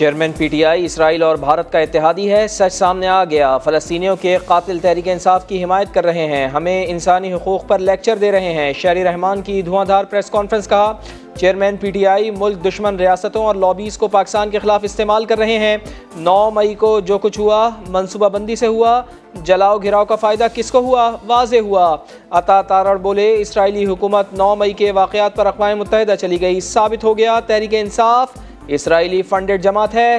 Chairman PTI Israel और भारत का इत्तेहादी है, सच सामने आ गया। फ़लस्तीनियों के कातिल तहरीक इंसाफ की हिमायत कर रहे हैं, हमें इंसानी हुकूक़ पर लेक्चर दे रहे हैं। शहरी रहमान की धुआंधार प्रेस कॉन्फ्रेंस। कहा चेयरमैन पीटीआई मुल्क दुश्मन रियासतों और लॉबीज़ को पाकिस्तान के खिलाफ इस्तेमाल कर रहे हैं। 9 मई को जो कुछ हुआ मनसूबाबंदी से हुआ, जलाओ घिराव का फ़ायदा किसको हुआ, वाज़े हुआ। अता तारड़ बोले इसराइली हुकूमत 9 मई के वाक़यात पर अक़वाम मुत्तहिदा चली गई, साबित हो गया तहरीक इंसाफ इसराइली फंडेड जमात है।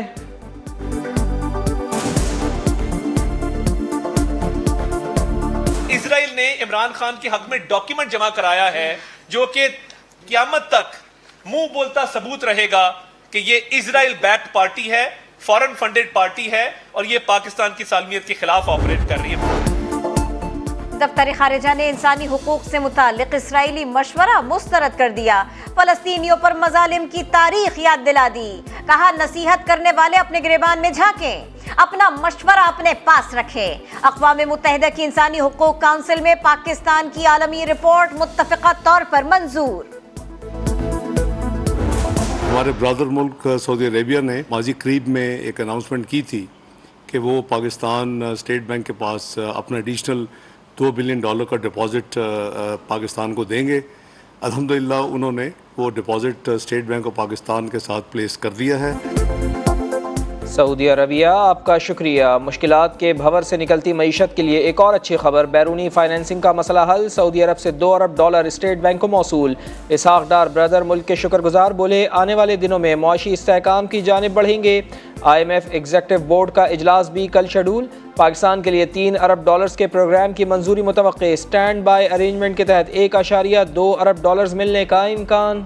इसराइल ने इमरान खान के हक में डॉक्यूमेंट जमा कराया है जो कि क़यामत तक मुंह बोलता सबूत रहेगा कि ये इजराइल बैक्ड पार्टी है, फॉरेन फंडेड पार्टी है और ये पाकिस्तान की सालमियत के खिलाफ ऑपरेट कर रही है। दफ्तर खारिजा ने इंसानी हुकूक से मुताल्लिक इसराइली मशवरा मुस्तरद कर दिया। फलस्तीनियों पर मजालिम की तारीख याद दिला दी। कहा नसीहत करने वाले अपने गिरेबान में झांकें, अपना मशवरा अपने पास रखें। अक़वाम मुत्तहिदा की इंसानी हुकूक काउंसिल में पाकिस्तान की आलमी रिपोर्ट मुत्तफ़िक़ा तौर पर मंजूर। हमारे ब्रदर मुल्क सऊदी अरेबिया ने माजी करीब में एक अनाउंसमेंट की थी कि वो पाकिस्तान स्टेट बैंक के पास अपना एडिशनल $2 बिलियन का डिपॉजिट पाकिस्तान को देंगे। अल्हम्दुलिल्लाह उन्होंने वो deposit state bank of Pakistan के साथ प्लेस कर दिया है। सऊदी अरबिया आपका शुक्रिया। मुश्किलात के भंवर से निकलती मईशत के लिए एक और अच्छी खबर, बैरूनी फाइनेंसिंग का मसला हल। सऊदी अरब से $2 अरब स्टेट बैंक को मौसूल। इसहाक डार ब्रदर मुल्क के शुक्रगुजार, बोले आने वाले दिनों में मुआशी इस्तेहकाम की जानिब बढ़ेंगे। IMF एग्जीक्यूटिव बोर्ड का इजलास भी कल शेड्यूल। पाकिस्तान के लिए $3 अरब के प्रोग्राम की मंजूरी मुतवक्के। स्टैंड बाय अरेंजमेंट के तहत $1.2 अरब मिलने का इम्कान।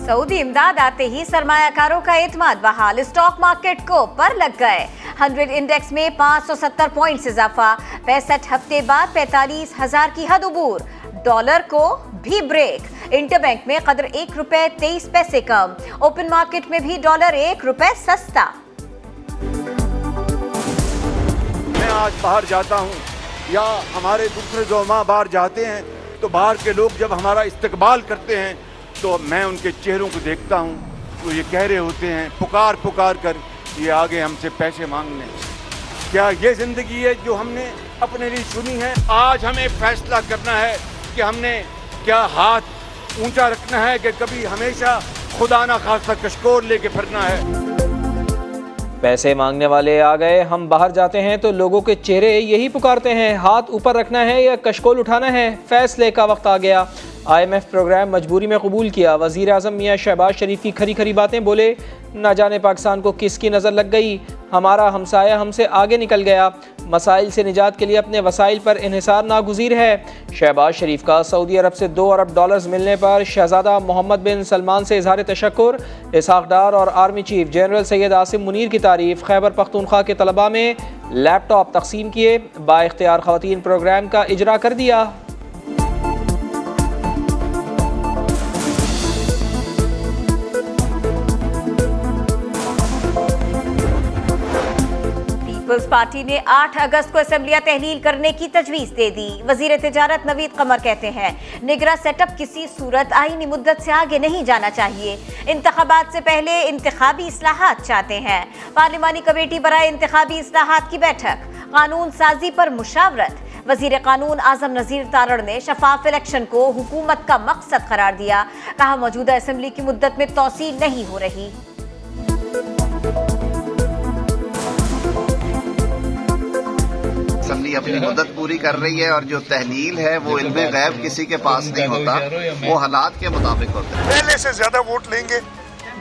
सऊदी इमदाद आते ही सरमायाकारों का एतमाद बहाल। स्टॉक मार्केट को पर लग गए। 100 इंडेक्स में 570 पॉइंट्स इजाफा। 65 हफ्ते बाद 45,000 की हद उबूर। डॉलर को भी ब्रेक। इंटरबैंक में कदर ₹1.23 कम। ओपन मार्केट में भी डॉलर ₹1 सस्ता। मैं आज बाहर जाता हूँ या हमारे दूसरे ज़ोमा बाहर जाते हैं तो बाहर के लोग जब हमारा इस्तकबाल करते हैं तो मैं उनके चेहरों को देखता हूँ तो ये कह रहे होते हैं पुकार पुकार कर ये आगे हमसे पैसे मांगने। क्या ये जिंदगी है जो हमने अपने लिए चुनी है? आज हमें फैसला करना है कि हमने क्या हाथ ऊंचा रखना है कि कभी हमेशा खुदा ना खास्ता कशकोर लेके फिरना है। पैसे मांगने वाले आ गए, हम बाहर जाते हैं तो लोगों के चेहरे यही पुकारते हैं, हाथ ऊपर रखना है या कशकोल उठाना है, फैसले का वक्त आ गया। IMF प्रोग्राम मजबूरी में कबूल किया। वज़ीर आज़म मियाँ शहबाज शरीफ की खरी खरी बातें, बोले न जाने पाकिस्तान को किसकी नज़र लग गई, हमारा हमसाया हमसे आगे निकल गया। मसाइल से निजात के लिए अपने वसाइल पर इन्हिसार नागुज़ीर है। शहबाज शरीफ का सऊदी अरब से $2 अरब मिलने पर शहजादा मोहम्मद बिन सलमान से इजहार तशक्कुर। इसहाक डार और army chief general Syed Asim Munir की तारीफ। खैबर पख्तूनख्वा के तलबा में लैपटॉप तकसीम किए। बाइख्तियार ख़वातीन प्रोग्राम का इजरा कर दिया। पीपल्स पार्टी ने 8 अगस्त को असेंबलियां तहलील करने की तजवीज़ दे दी। वज़ीर तिजारत नवीद कमर कहते हैं निगरां सेटअप किसी सूरत आईनी मुद्दत से आगे नहीं जाना चाहिए। इंतखाबात से पहले इंतखाबी इस्लाहात चाहते हैं। पार्लिमानी कमेटी बराए इंतखाबी इस्लाहात की बैठक। कानून साजी पर मुशावरत। वज़ीर कानून आज़म नज़ीर तारड़ ने शफाफ इलेक्शन को हुकूमत का मकसद करार दिया। कहा मौजूदा असेंबली की मुद्दत में तौसी नहीं हो रही। असम्बली अपनी मुद्दत पूरी कर रही है और जो तहलील है वो इल्मे गैब किसी के पास नहीं होता, वो हालात के मुताबिक होता है। पहले से ज्यादा वोट लेंगे,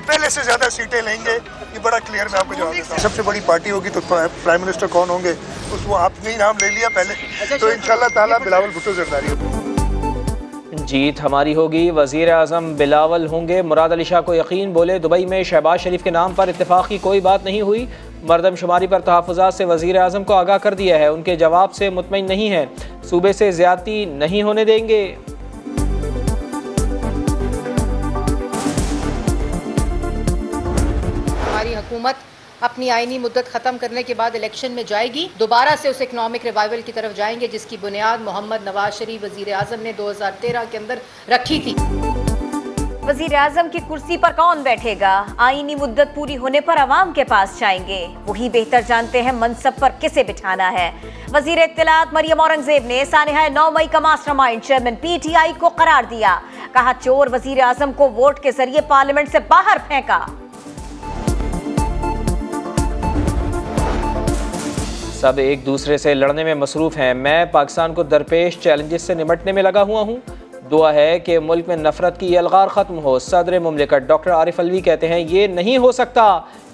पहले से ज्यादा सीटें लेंगे, ये बड़ा क्लियर मैं आपको जवाब देता हूँ। सबसे बड़ी पार्टी होगी तो प्राइम मिनिस्टर कौन होंगे, उसको आपने ही नाम ले लिया पहले, तो इंशाल्लाह ताला बिलावल भुट्टो जरदारी होगी। जीत हमारी होगी, वज़ीर आज़म बिलावल होंगे। मुराद अली शाह को यकीन, बोले दुबई में शहबाज शरीफ के नाम पर इत्तेफाक की कोई बात नहीं हुई। मरदमशुमारी पर तहफ़्फ़ुज़ात से वज़ीर आज़म को आगाह कर दिया है, उनके जवाब से मुतमईन नहीं है, सूबे से ज़्यादती नहीं होने देंगे। हमारी हुकूमत अपनी आईनी मुद्दत ख़त्म करने के बाद इलेक्शन में जाएगी, दोबारा से उस इकनॉमिक रिवाइवल की तरफ जाएंगे जिसकी बुनियाद मोहम्मद नवाज शरीफ वज़ीर आज़म ने 2013 के अंदर रखी थी। वज़ीर आज़म की कुर्सी पर कौन बैठेगा? आईनी मुद्दत पूरी होने पर अवाम के पास जाएंगे, वही बेहतर जानते हैं मनसब पर किसे बिठाना है। वज़ीर इत्तलात मरियम औरंगजेब ने सानिहा 9 मई का मास्टरमाइंड चेयरमैन PTI को करार दिया, कहा चोर वज़ीर आज़म को वोट के जरिए पार्लियामेंट से बाहर फेंका। सब एक दूसरे से लड़ने में मसरूफ़ हैं, मैं पाकिस्तान को दरपेश चैलेंजेस से निपटने में लगा हुआ हूँ। दुआ है कि मुल्क में नफरत की यलगार ख़त्म हो। सदर मुमलिकत डॉक्टर आरिफ अलवी कहते हैं ये नहीं हो सकता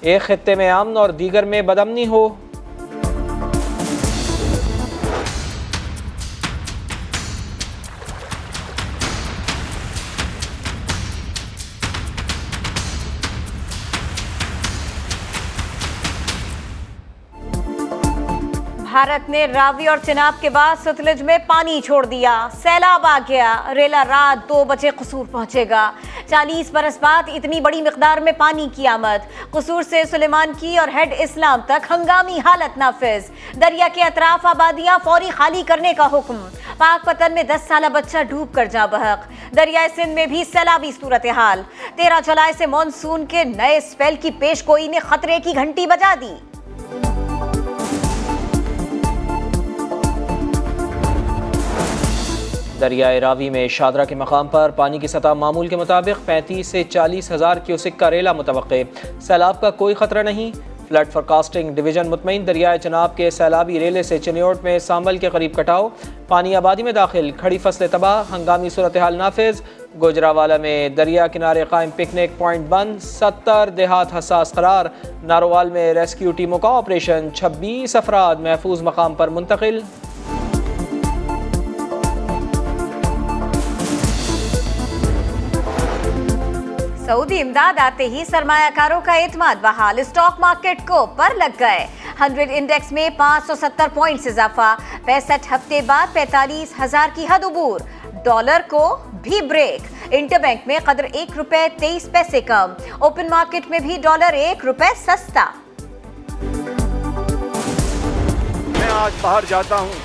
एक खित्ते में अमन और दीगर में बदअमनी हो। भारत ने रावी और चिनाब के बाद सतलुज में पानी छोड़ दिया, सैलाब आ गया। रेला रात 2 बजे कसूर पहुंचेगा। 40 बरस बाद इतनी बड़ी मिकदार में पानी की आमद। कसूर से सुलेमान की और हेड इस्लाम तक हंगामी हालत नाफिज। दरिया के अतराफ आबादियां फौरी खाली करने का हुक्म। पाक पतन में 10 साला बच्चा डूब कर जा बहक। दरियाए सिंध में भी सैलाबी सूरत हाल। 13 जुलाई से मानसून के नए स्पेल की पेशगोई ने खतरे की घंटी बजा दी। दरियाए रावी में शादरा के मकाम पर पानी की सतह मामूल के मुताबिक 35 से 40 हज़ार क्यूसिक का रेला मुतवक्के। सैलाब का कोई खतरा नहीं। फ्लड फोरकास्टिंग डिवीजन मुतमईन। दरियाए चिनाब के सैलाबी रेले से चिन्योट में सांबल के करीब कटाव। पानी आबादी में दाखिल, खड़ी फसलें तबाह, हंगामी सूरत हाल नाफिज। गुजरावाला में दरिया किनारे कायम पिकनिक पॉइंट बंद। 70 देहात हसास करार। नारोवाल में रेस्क्यू टीमों का ऑपरेशन। 26 अफराद महफूज मकाम पर मुंतकिल। सऊदी इमदाद आते ही सरमायाकारों का एतमाद बहाल। स्टॉक मार्केट को पर लग गए। 100 इंडेक्स में 570 पॉइंट्स इजाफा। 65 हफ्ते बाद 45,000 की हद उबूर। डॉलर को भी ब्रेक। इंटरबैंक में कदर ₹1.23 कम। ओपन मार्केट में भी डॉलर ₹1 सस्ता। मैं आज बाहर जाता हूँ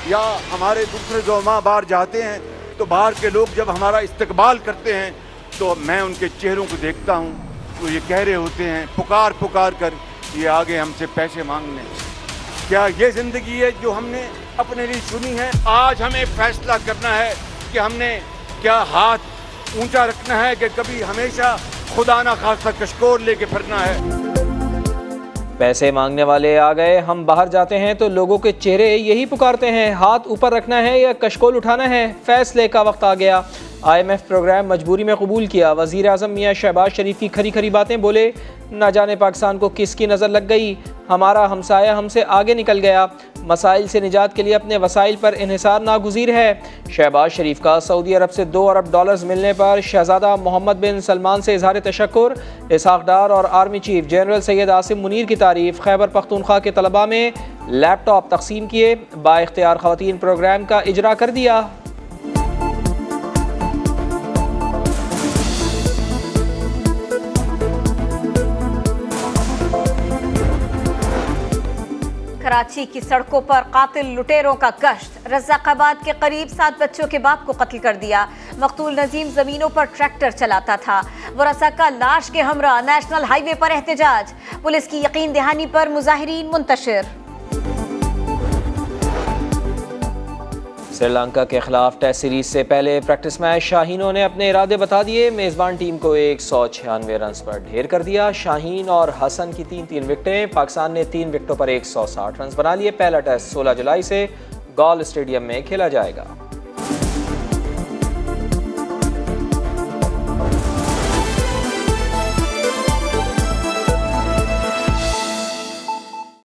या हमारे दूसरे जो माँ बाहर जाते हैं तो बाहर के लोग जब हमारा इस्तकबाल करते हैं तो मैं उनके चेहरों को देखता हूँ तो ये कह रहे होते हैं पुकार पुकार कर ये आगे हमसे पैसे मांगने। क्या ये जिंदगी है जो हमने अपने लिए चुनी है? आज हमें फैसला करना है कि हमने क्या हाथ ऊंचा रखना है कि कभी हमेशा खुदा ना खास्ता कशकोर लेके फिरना है। पैसे मांगने वाले आ गए, हम बाहर जाते हैं तो लोगों के चेहरे यही पुकारते हैं, हाथ ऊपर रखना है या कशकोल उठाना है, फैसले का वक्त आ गया। IMF प्रोग्राम मजबूरी में कबूल किया। वज़ीर आज़म मियाँ शहबाज शरीफ की खरी खरी बातें बोले। न जाने पाकिस्तान को किसकी नज़र लग गई, हमारा हमसाया हमसे आगे निकल गया। मसाइल से निजात के लिए अपने वसाइल पर इन्हिसार नागुज़ीर है। शहबाज शरीफ का सऊदी अरब से $2 अरब मिलने पर शहजादा मोहम्मद बिन सलमान से इजहार तशक्कुर। इसहाक डार और army chief general Syed Asim Munir की तारीफ। खैबर पख्तूनख्वा के तलबा में लैपटॉप तकसीम किए। बाइख्तियार ख़वातीन प्रोग्राम का इजरा कर दिया। कराची की सड़कों पर कातिल लुटेरों का गश्त। रज़ाकाबाद के करीब 7 बच्चों के बाप को कत्ल कर दिया। मकतूल नजीम जमीनों पर ट्रैक्टर चलाता था। वरसा का लाश के हमरा नेशनल हाईवे पर एहतजाज। पुलिस की यकीन दहानी पर मुजाहिरीन मुंतशिर। श्रीलंका के खिलाफ टेस्ट सीरीज से पहले प्रैक्टिस मैच शाहीनों ने अपने इरादे बता दिए। मेज़बान टीम को 196 रन पर ढेर कर दिया। शाहीन और हसन की 3-3 विकेटें। पाकिस्तान ने 3 विकेटों पर 160 रन बना लिए। पहला टेस्ट 16 जुलाई से गॉल स्टेडियम में खेला जाएगा।